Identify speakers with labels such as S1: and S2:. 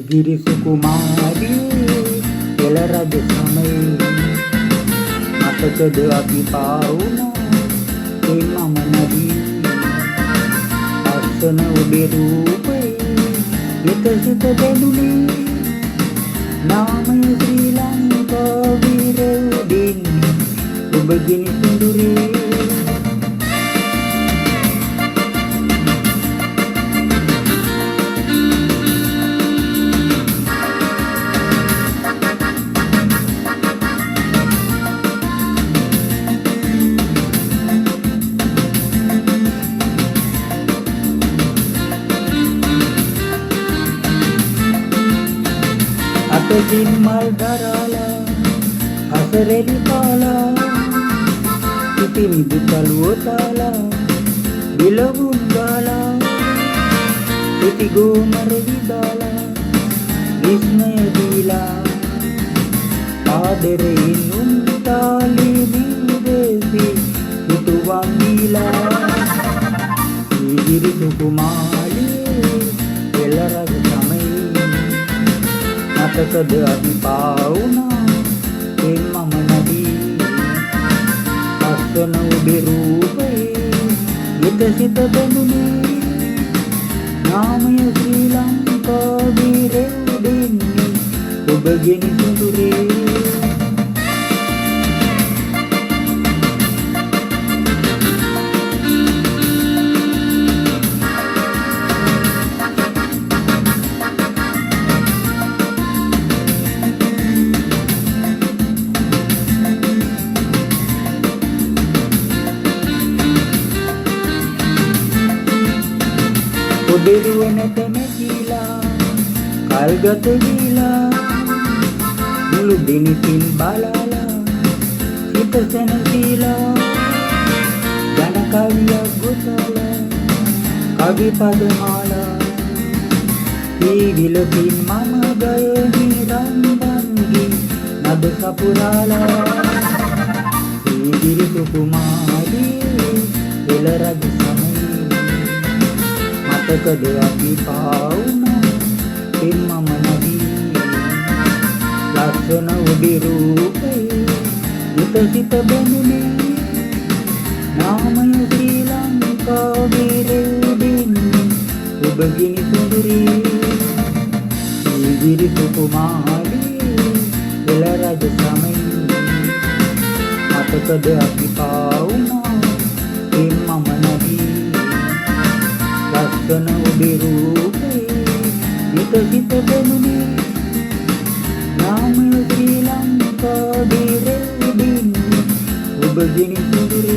S1: ගිරි සුකුමාරී එළ රජ සමයේ මතකද අපි පාවුණා ඒ මම නදී අස්සන ඔබේ රූපේ විකසිත බැඳුනේ නාමය ශ්‍රී ලංකා වීර උදින්නේ ඔබ ගිනි සුඳුරේ අතකින් මල් දරාලා අසරෙලි පාලා ඉතින් දුකලුව තාලා විලවුන් ගාලා ඉති ගෝමර විදාලා විස්මය දීලා ආදරෙයින් උන්තාලි නිදේසි යුතුවන් දීලා ඉදිරි සුකුමාලී එළ රජ සමයේ මතකද අපි පාවුණා ඒ මම නදී අස්සන ඔබේ රූපේ විකසිත බැඳුනේ නාමය ශ්‍රී ලංකා වීර උදින්නේ ඔබ ගිනි සුඳුරේ ඔබෙරුවනට නැතිලා කල්ගත වීලා මුළු දිනිතින් බලාලා සිත සැනසීලා ජන කවියක් ගොතලා කවි පද මාලා විලකින් මම ගයමි රන්බන්ගි නද සපුරාලා ඉදිරි සුකුමාරී එළ රජ සමයේ මතකද අපි පාවුණා ඒ මම නදී ලස්සන ඔබේ රූපේ විකසිත බැඳුනේ නාමය ශ්‍රී ලංකා වීර උදින්නේ ඔබ ගිනි සුඳුරේ ඉදිරි සුකුමාරී එළ රජ සමයේ මතකද අපි පාවුණා ඒ මම නදී ලස්සන ඔබේ රූපේ විකසිත බැඳුනේ නාමය ශ්‍රී ලංකා වීර උදින්නේ ඔබ ගිනි සුඳුරේ